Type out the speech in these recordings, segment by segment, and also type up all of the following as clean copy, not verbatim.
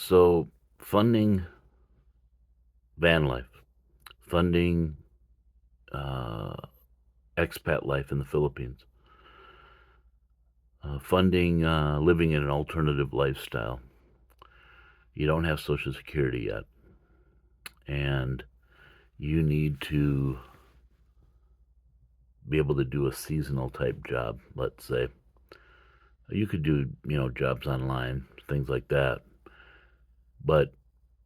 So, funding van life, funding uh, expat life in the Philippines, funding living in an alternative lifestyle. You don't have Social Security yet, and you need to be able to do a seasonal type job, let's say. You could do, jobs online, things like that. But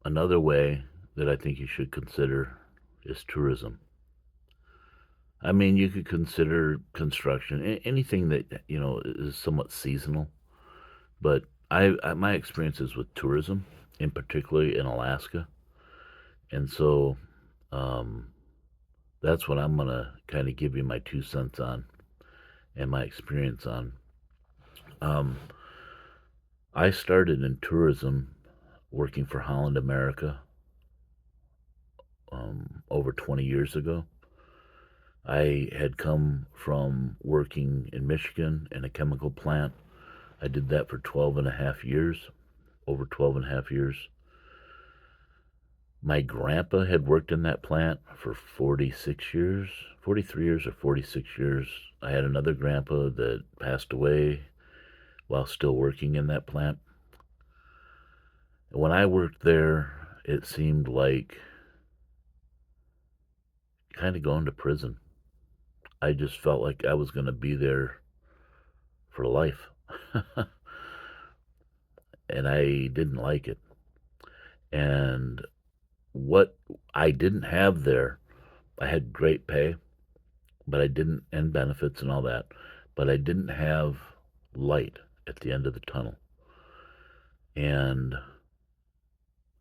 another way that I think you should consider is tourism. I mean, you could consider construction, anything that, is somewhat seasonal. But my experience is with tourism, in particularly in Alaska. And so um, that's what I'm going to kind of give you my 2 cents on and my experience on. Um, I started in tourism working for Holland America over 20 years ago. I had come from working in Michigan in a chemical plant. I did that for 12 and a half years, over 12 and a half years. My grandpa had worked in that plant for 46 years, 43 years or 46 years. I had another grandpa that passed away while still working in that plant. When I worked there, it seemed like kind of going to prison. I just felt like I was going to be there for life. And I didn't like it. And what I didn't have there, I had great pay, but I didn't, and benefits and all that, but I didn't have light at the end of the tunnel. And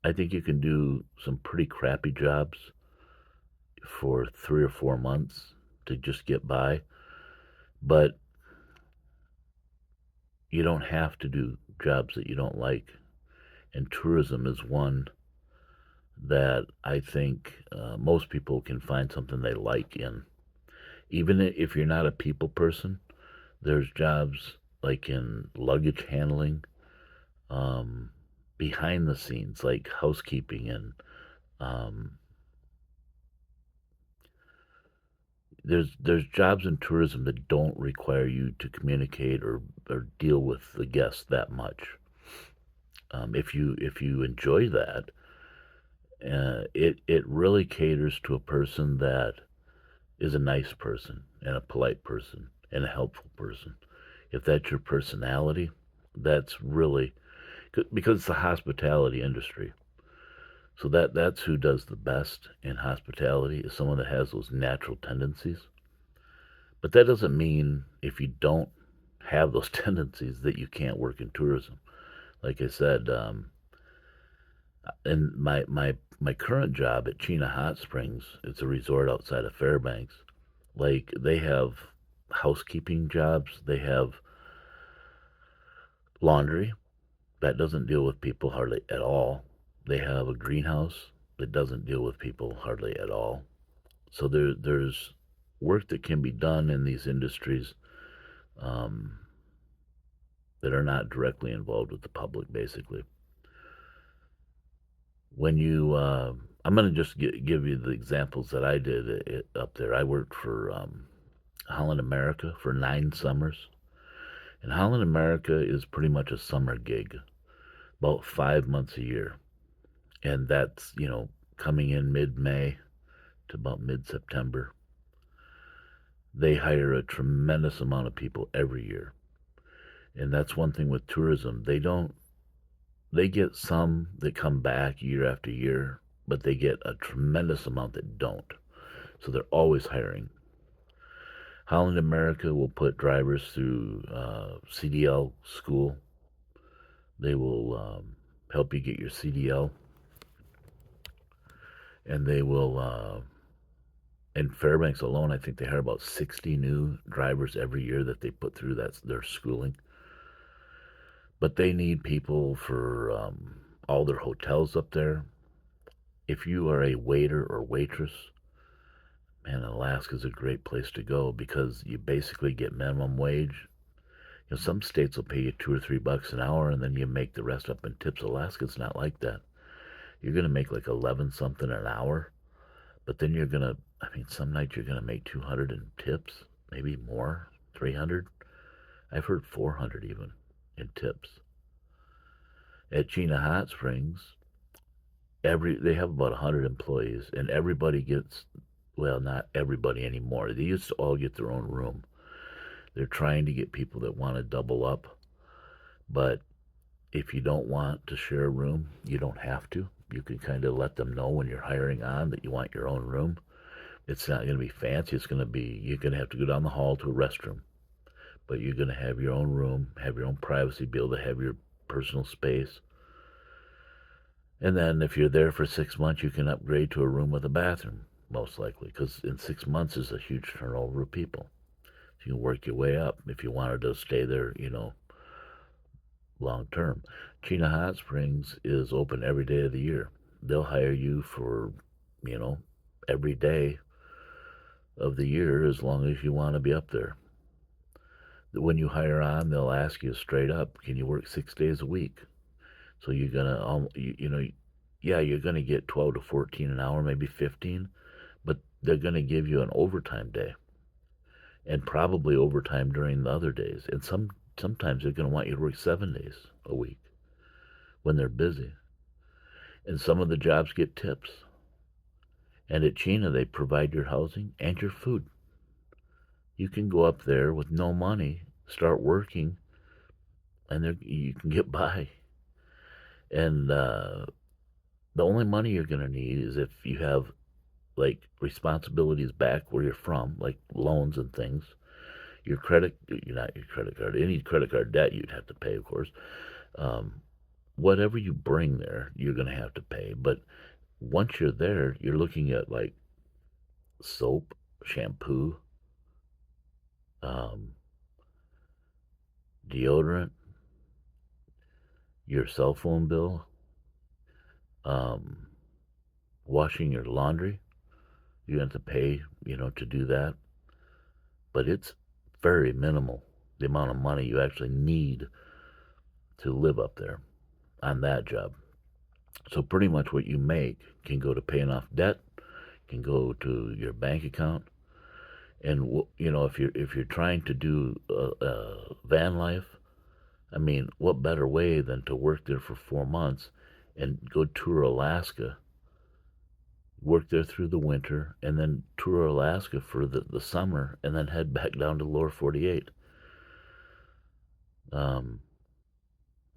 I think you can do some pretty crappy jobs for 3 or 4 months to just get by, but you don't have to do jobs that you don't like. And tourism is one that I think most people can find something they like in. Even if you're not a people person, there's jobs like in luggage handling, um, behind the scenes, like housekeeping, and um, there's jobs in tourism that don't require you to communicate or deal with the guests that much. If you enjoy that, it really caters to a person that is a nice person and a polite person and a helpful person. If that's your personality, that's really because it's the hospitality industry. So that's who does the best in hospitality is someone that has those natural tendencies. But that doesn't mean if you don't have those tendencies that you can't work in tourism. Like I said, in my current job at Chena Hot Springs, it's a resort outside of Fairbanks. Like they have housekeeping jobs, they have laundry that doesn't deal with people hardly at all. They have a greenhouse that doesn't deal with people hardly at all. So there's work that can be done in these industries um, that are not directly involved with the public, basically. When you, I'm going to just give you the examples that I did up there. I worked for Holland America for 9 summers. And Holland America is pretty much a summer gig, about 5 months a year. And that's, coming in mid May to about mid September. They hire a tremendous amount of people every year. And that's one thing with tourism. They get some that come back year after year, but they get a tremendous amount that don't. So they're always hiring. Holland America will put drivers through CDL school. They will help you get your CDL, and they will. In Fairbanks alone, I think they hire about 60 new drivers every year that they put through their schooling. But they need people for all their hotels up there. If you are a waiter or waitress, man, Alaska's a great place to go because you basically get minimum wage. Some states will pay you $2 or $3 an hour, and then you make the rest up in tips. Alaska's not like that. You're gonna make like 11 something an hour, but then you're gonna. I mean, some nights you're gonna make 200 in tips, maybe more, 300. I've heard 400 even in tips. At Chena Hot Springs, they have about 100 employees, and everybody gets, well, not everybody anymore. They used to all get their own room. They're trying to get people that want to double up, but if you don't want to share a room, you don't have to. You can kind of let them know when you're hiring on that you want your own room. It's not going to be fancy. It's going to be, you're going to have to go down the hall to a restroom, but you're going to have your own room, have your own privacy, be able to have your personal space. And then if you're there for 6 months, you can upgrade to a room with a bathroom, most likely, because in 6 months is a huge turnover of people. So you can work your way up if you wanted to stay there, long term. Chena Hot Springs is open every day of the year. They'll hire you for, every day of the year as long as you want to be up there. When you hire on, they'll ask you straight up, can you work 6 days a week? So you're gonna, yeah, you're gonna get 12 to 14 an hour, maybe 15, but they're gonna give you an overtime day, and probably overtime during the other days. And sometimes they're gonna want you to work 7 days a week when they're busy. And some of the jobs get tips. And at Chena, they provide your housing and your food. You can go up there with no money, start working, and you can get by. And the only money you're going to need is if you have like responsibilities back where you're from, like loans and things. Not your credit card, any credit card debt you'd have to pay, of course. Whatever you bring there, you're going to have to pay. But once you're there, you're looking at like soap, shampoo, deodorant, your cell phone bill, um, washing your laundry. You have to pay, to do that. But it's very minimal, the amount of money you actually need to live up there on that job. So pretty much what you make can go to paying off debt, can go to your bank account. And if you're trying to do van life, I mean, what better way than to work there for 4 months and go tour Alaska, work there through the winter, and then tour Alaska for the summer, and then head back down to lower 48.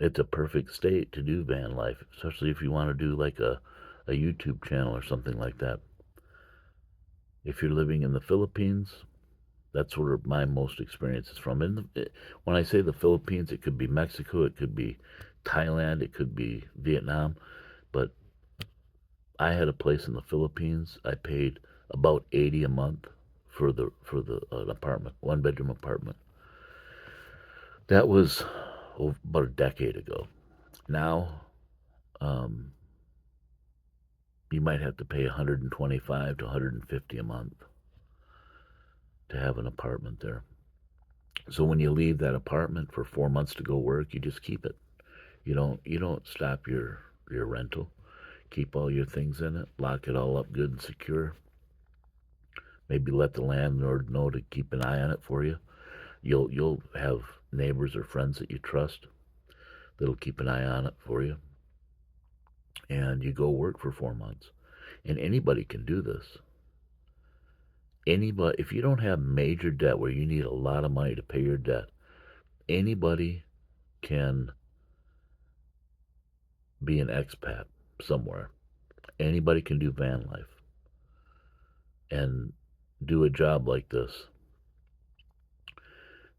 It's a perfect state to do van life, especially if you want to do like a YouTube channel or something like that. If you're living in the Philippines, that's where my most experience is from. When I say the Philippines, it could be Mexico, it could be Thailand, it could be Vietnam, but I had a place in the Philippines. I paid about $80 a month for an apartment, 1 bedroom apartment. That was about a decade ago. Now, you might have to pay $125 to $150 a month to have an apartment there. So when you leave that apartment for 4 months to go work, you just keep it. You don't stop your rental. Keep all your things in it. Lock it all up good and secure. Maybe let the landlord know to keep an eye on it for you. You'll have neighbors or friends that you trust that'll keep an eye on it for you. And you go work for 4 months. And anybody can do this. Anybody, if you don't have major debt where you need a lot of money to pay your debt, anybody can be an expat somewhere. Anybody can do van life and do a job like this.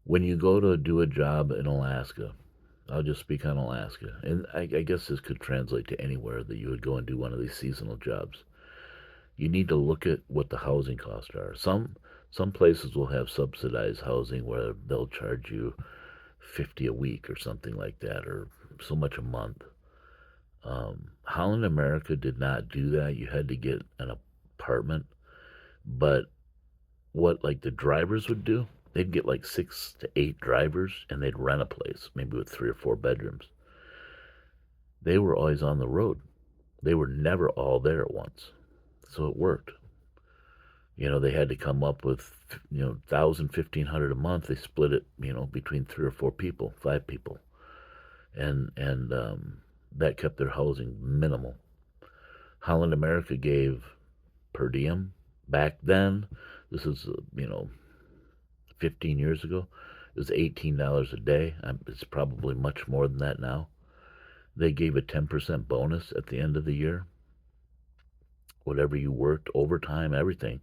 When you go to do a job in Alaska, I'll just speak on Alaska, and I guess this could translate to anywhere that you would go and do one of these seasonal jobs. You need to look at what the housing costs are. Some places will have subsidized housing where they'll charge you $50 a week or something like that, or so much a month. Holland America did not do that. You had to get an apartment. But what like the drivers would do, they'd get like 6 to 8 drivers and they'd rent a place, maybe with 3 or 4 bedrooms. They were always on the road. They were never all there at once. So it worked. They had to come up with, 1,000, 1,500 a month. They split it, between 3 or 4 people, 5 people. And that kept their housing minimal. Holland America gave per diem back then. This is, 15 years ago. It was $18 a day. It's probably much more than that now. They gave a 10% bonus at the end of the year. Whatever you worked, overtime, everything,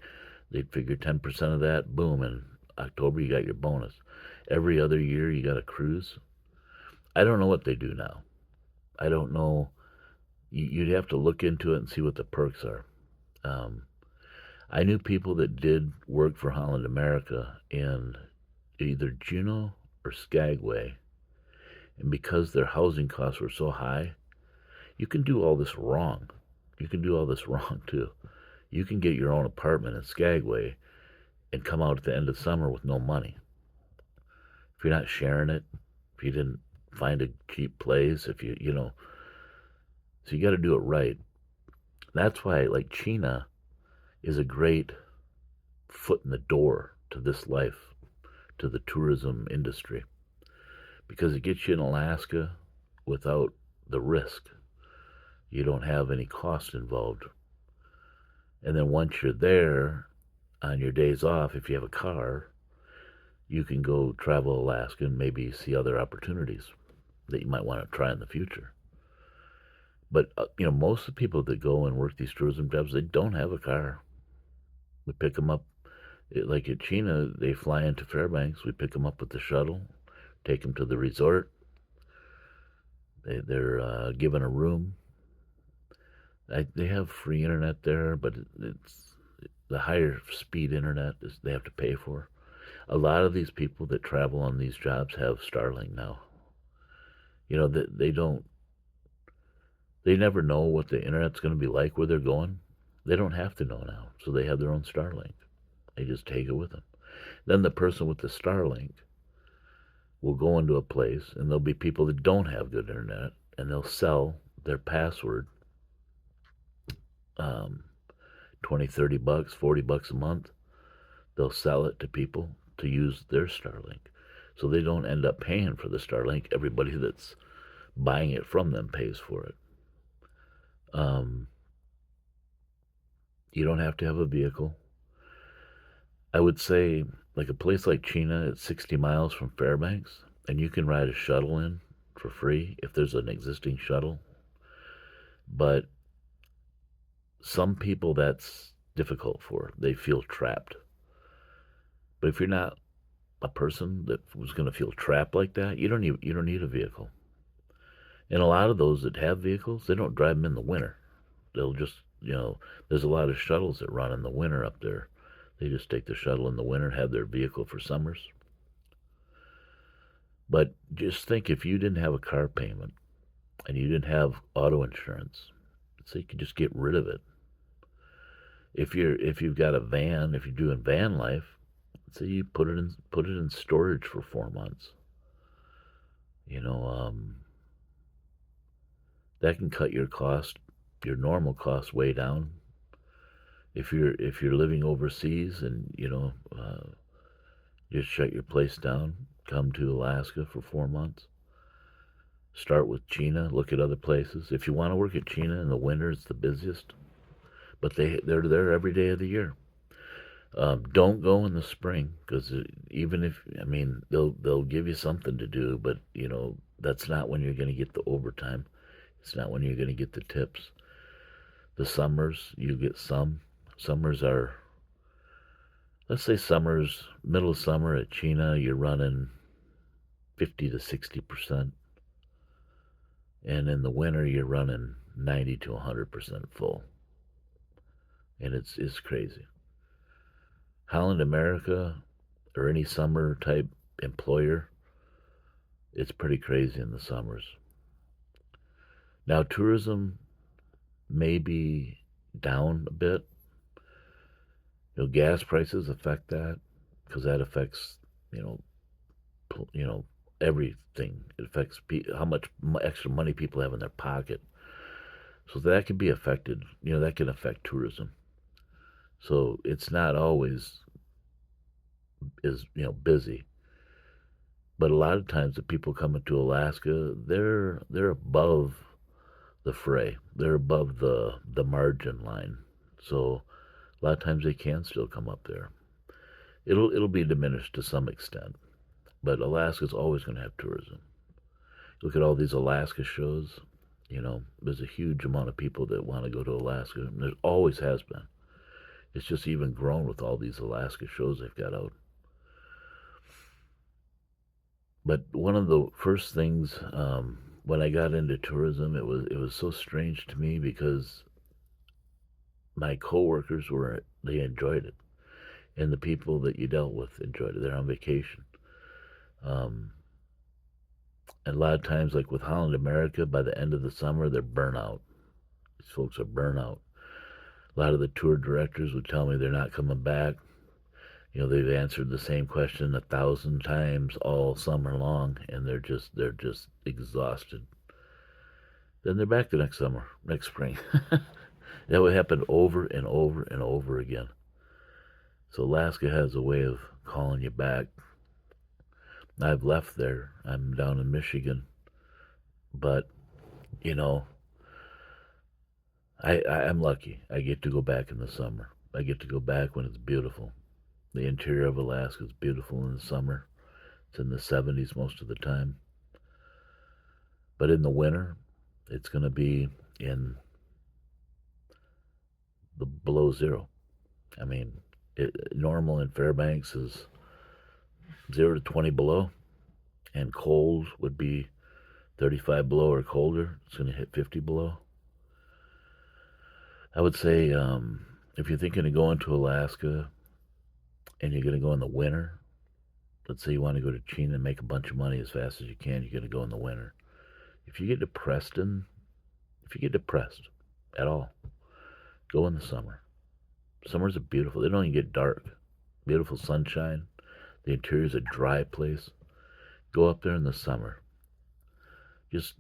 they'd figure 10% of that, boom, in October you got your bonus. Every other year you got a cruise. I don't know what they do now. I don't know. You'd have to look into it and see what the perks are. I knew people that did work for Holland America in either Juneau or Skagway, and because their housing costs were so high, you can do all this wrong. You can do all this wrong too. You can get your own apartment in Skagway and come out at the end of summer with no money. If you're not sharing it, if you didn't find a cheap place, if so you got to do it right. That's why, like, China is a great foot in the door to this life, to the tourism industry, because it gets you in Alaska without the risk. You don't have any cost involved. And then once you're there, on your days off, if you have a car, you can go travel Alaska and maybe see other opportunities that you might want to try in the future. But, most of the people that go and work these tourism jobs, they don't have a car. We pick them up, like at China, they fly into Fairbanks. We pick them up with the shuttle, take them to the resort. They're given a room. They have free internet there, but it's the higher speed internet they have to pay for. A lot of these people that travel on these jobs have Starlink now. They never know what the internet's going to be like where they're going. They don't have to know now, so they have their own Starlink. They just take it with them. Then the person with the Starlink will go into a place, and there'll be people that don't have good internet, and they'll sell their password, 20, $30, $40 a month. They'll sell it to people to use their Starlink. So they don't end up paying for the Starlink. Everybody that's buying it from them pays for it. You don't have to have a vehicle. I would say, like, a place like China, it's 60 miles from Fairbanks, and you can ride a shuttle in for free if there's an existing shuttle. But some people that's difficult for. They feel trapped. But if you're not a person that was going to feel trapped like that, you don't need a vehicle. And a lot of those that have vehicles, they don't drive them in the winter. They'll just, there's a lot of shuttles that run in the winter up there. They just take the shuttle in the winter, have their vehicle for summers. But just think, if you didn't have a car payment and you didn't have auto insurance, so you could just get rid of it. If you've got a van, if you're doing van life, say you put it in storage for 4 months. That can cut your normal cost way down. If you're living overseas and just shut your place down, come to Alaska for 4 months. Start with China, look at other places. If you want to work at China in the winter, it's the busiest, but they're there every day of the year. Don't go in the spring, because even if, they'll give you something to do, but that's not when you're going to get the overtime. It's not when you're going to get the tips. The summers, you get some. Summers are, let's say middle of summer at China, you're running 50 to 60%. And in the winter, you're running 90 to 100% full. And it's crazy. Holland America, or any summer type employer, it's pretty crazy in the summers. Now, tourism may be down a bit. Gas prices affect that, because that affects you know, you know, everything. It affects how much extra money people have in their pocket. So that can be affected. That can affect tourism. So it's not always is busy. But a lot of times the people coming to Alaska, they're above the fray. They're above the margin line. So a lot of times they can still come up there. It'll be diminished to some extent, but Alaska's always going to have tourism. Look at all these Alaska shows. There's a huge amount of people that want to go to Alaska. And there always has been. It's just even grown with all these Alaska shows they've got out. But one of the first things when I got into tourism, it was so strange to me because my coworkers they enjoyed it, and the people that you dealt with enjoyed it. They're on vacation, um, and a lot of times, like with Holland America, by the end of the summer, they're burnout. These folks are burnout. A lot of the tour directors would tell me they're not coming back. They've answered the same question 1,000 times all summer long, and they're just exhausted. Then they're back the next summer, next spring. That would happen over and over and over again. So Alaska has a way of calling you back. I've left there. I'm down in Michigan, but you know, I'm lucky. I get to go back in the summer. I get to go back when it's beautiful. The interior of Alaska is beautiful in the summer. It's in the 70s most of the time. But in the winter, it's going to be in the below zero. I mean, normal in Fairbanks is 0 to 20 below, and cold would be 35 below or colder. It's going to hit 50 below. I would say if you're thinking of going to Alaska and you're going to go in the winter, let's say you want to go to China and make a bunch of money as fast as you can, you're going to go in the winter. If you get depressed at all, go in the summer. Summers are beautiful. They don't even get dark. Beautiful sunshine. The interior is a dry place. Go up there in the summer. Just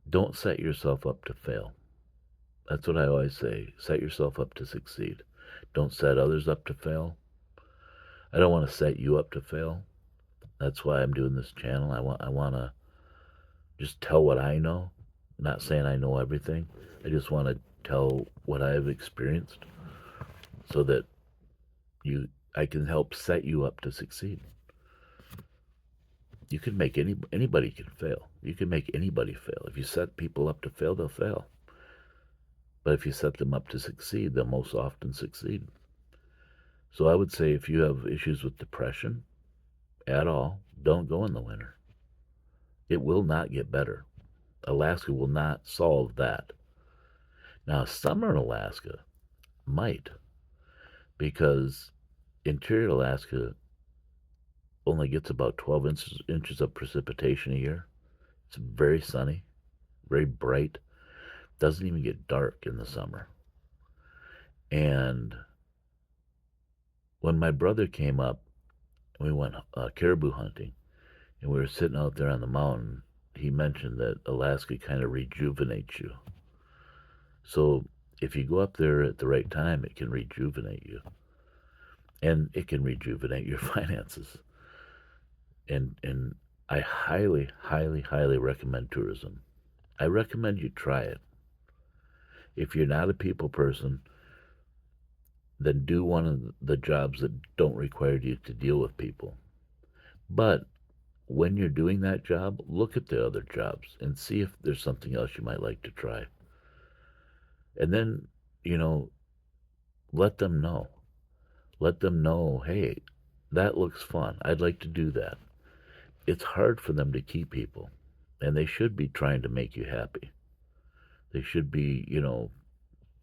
don't set yourself up to fail. That's what I always say. Set yourself up to succeed. Don't set others up to fail. I don't want to set you up to fail. That's why I'm doing this channel. I want to just tell what I know. I'm not saying I know everything. I just want to tell what I've experienced so that I can help set you up to succeed. You can make anybody can fail. You can make anybody fail. If you set people up to fail, they'll fail. But if you set them up to succeed, they'll most often succeed. So I would say if you have issues with depression at all, don't go in the winter. It will not get better. Alaska will not solve that. Now, summer in Alaska might, because interior Alaska only gets about 12 inches of precipitation a year. It's very sunny, very bright. Doesn't even get dark in the summer. And when my brother came up, we went caribou hunting, and we were sitting out there on the mountain. He mentioned that Alaska kind of rejuvenates you. So if you go up there at the right time, it can rejuvenate you. And it can rejuvenate your finances. And I highly, highly, highly recommend tourism. I recommend you try it. If you're not a people person, then do one of the jobs that don't require you to deal with people. But when you're doing that job, look at the other jobs and see if there's something else you might like to try. And then, you know, let them know. Let them know, hey, that looks fun. I'd like to do that. It's hard for them to keep people, and they should be trying to make you happy. They should be,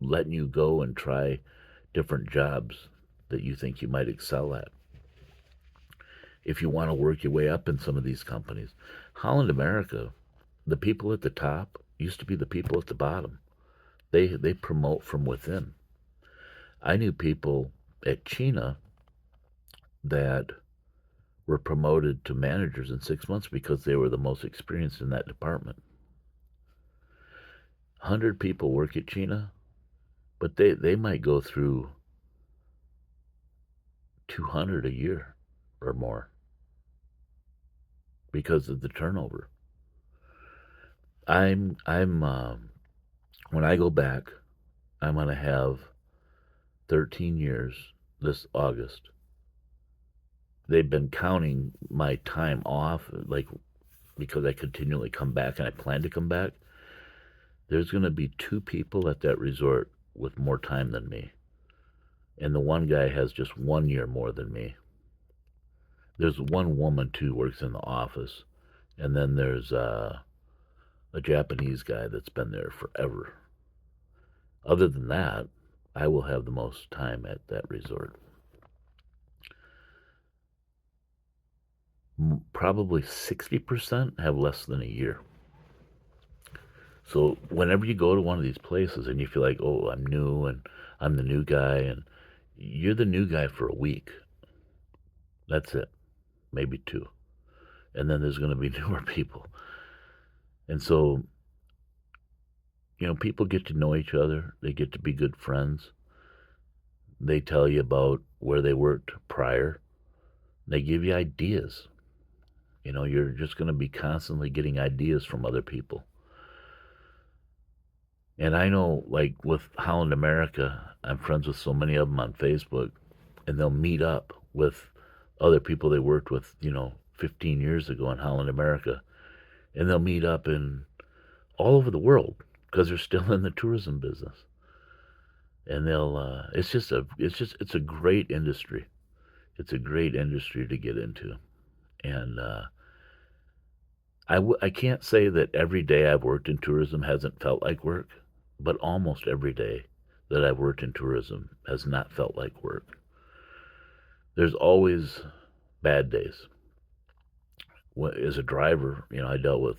letting you go and try different jobs that you think you might excel at. If you want to work your way up in some of these companies, Holland America, the people at the top used to be the people at the bottom. They promote from within. I knew people at China that were promoted to managers in 6 months because they were the most experienced in that department. 100 people work at China, but they might go through 200 a year or more because of the turnover. When I go back, I'm going to have 13 years this August. They've been counting my time off, like, because I continually come back and I plan to come back. There's going to be 2 people at that resort with more time than me. And the one guy has just 1 year more than me. There's one woman, too, works in the office. And then there's a Japanese guy that's been there forever. Other than that, I will have the most time at that resort. Probably 60% have less than a year. So whenever you go to one of these places and you feel like, oh, I'm new and I'm the new guy, and you're the new guy for a week. That's it. Maybe 2. And then there's going to be newer people. And so, people get to know each other. They get to be good friends. They tell you about where they worked prior. They give you ideas. You're just going to be constantly getting ideas from other people. And I know, like, with Holland America, I'm friends with so many of them on Facebook, and they'll meet up with other people they worked with, 15 years ago in Holland America, and they'll meet up in all over the world because they're still in the tourism business. And it's a great industry. It's a great industry to get into. And I can't say that every day I've worked in tourism hasn't felt like work, but almost every day that I've worked in tourism has not felt like work. There's always bad days. As a driver, I dealt with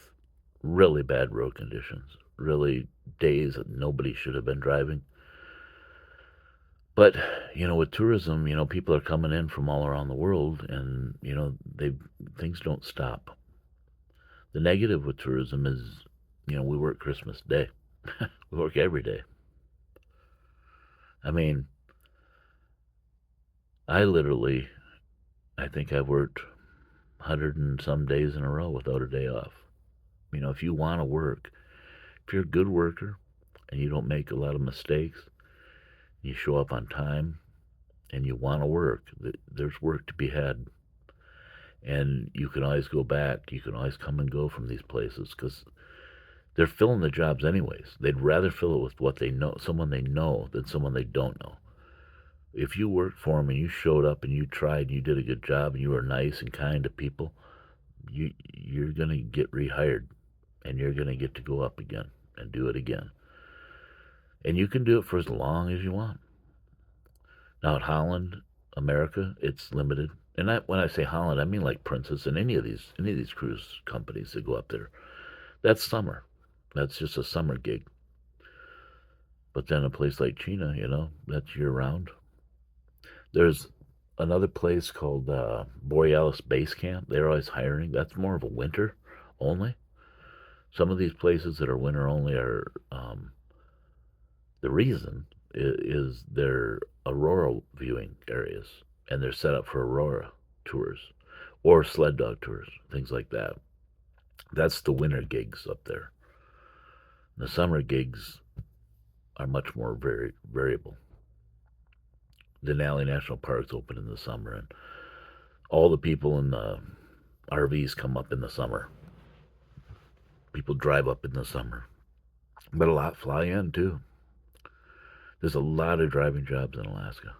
really bad road conditions, really days that nobody should have been driving. But, with tourism, people are coming in from all around the world, and, things don't stop. The negative with tourism is, we work Christmas Day. We work every day. I mean, I think I've worked 100 and some days in a row without a day off. If you want to work, if you're a good worker and you don't make a lot of mistakes, you show up on time and you want to work, there's work to be had. And you can always go back. You can always come and go from these places because they're filling the jobs anyways. They'd rather fill it with what they know, someone they know, than someone they don't know. If you worked for them and you showed up and you tried and you did a good job and you were nice and kind to people, you're going to get rehired and you're going to get to go up again and do it again. And you can do it for as long as you want. Now at Holland, America, it's limited. And when I say Holland, I mean like Princess and any of these cruise companies that go up there. That's summer. That's just a summer gig. But then a place like China, that's year round. There's another place called Borealis Base Camp. They're always hiring. That's more of a winter only. Some of these places that are winter only are, the reason is they're aurora viewing areas, and they're set up for aurora tours or sled dog tours, things like that. That's the winter gigs up there. The summer gigs are much more variable. Denali National Park's open in the summer, and all the people in the RVs come up in the summer. People drive up in the summer, but a lot fly in too. There's a lot of driving jobs in Alaska.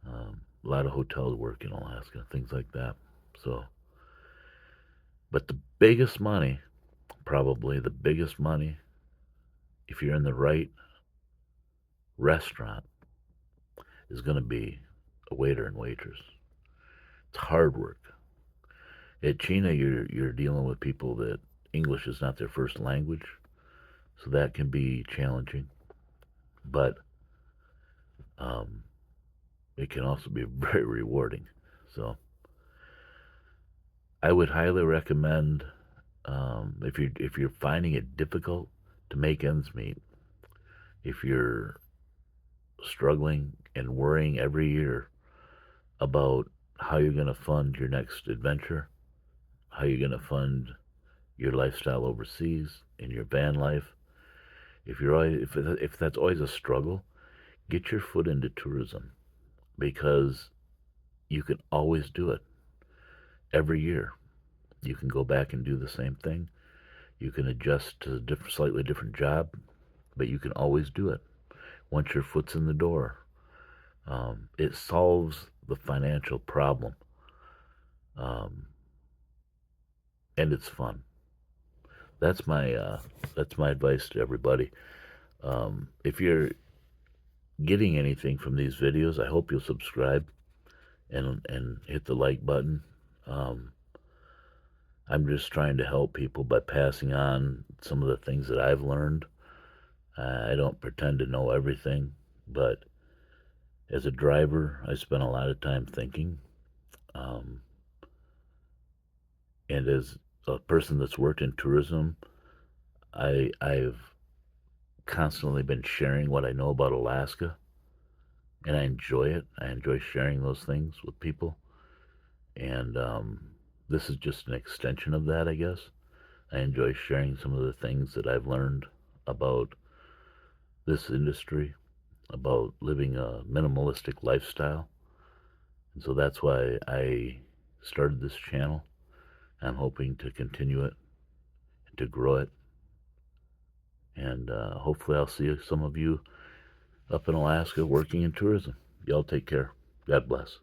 A lot of hotel work in Alaska, things like that. So, but the biggest money, probably the biggest money, if you're in the right restaurant, is going to be a waiter and waitress. It's hard work. At China, you're dealing with people that English is not their first language, so that can be challenging. But it can also be very rewarding. So I would highly recommend, if you're finding it difficult to make ends meet, if you're struggling and worrying every year about how you're going to fund your next adventure, how you're going to fund your lifestyle overseas in your van life, if that's always a struggle, get your foot into tourism, because you can always do it every year. You can go back and do the same thing. You can adjust to a slightly different job, but you can always do it once your foot's in the door. It solves the financial problem, um, and it's fun. That's my advice to everybody. If you're getting anything from these videos, I hope you'll subscribe and hit the like button. Um, I'm just trying to help people by passing on some of the things that I've learned. I don't pretend to know everything, but as a driver, I spend a lot of time thinking. Um, and as a person that's worked in tourism, I've constantly been sharing what I know about Alaska, and I enjoy it. I enjoy sharing those things with people, and this is just an extension of that, I guess. I enjoy sharing some of the things that I've learned about this industry, about living a minimalistic lifestyle. And so that's why I started this channel. I'm hoping to continue it and to grow it. And hopefully I'll see some of you up in Alaska working in tourism. Y'all take care. God bless.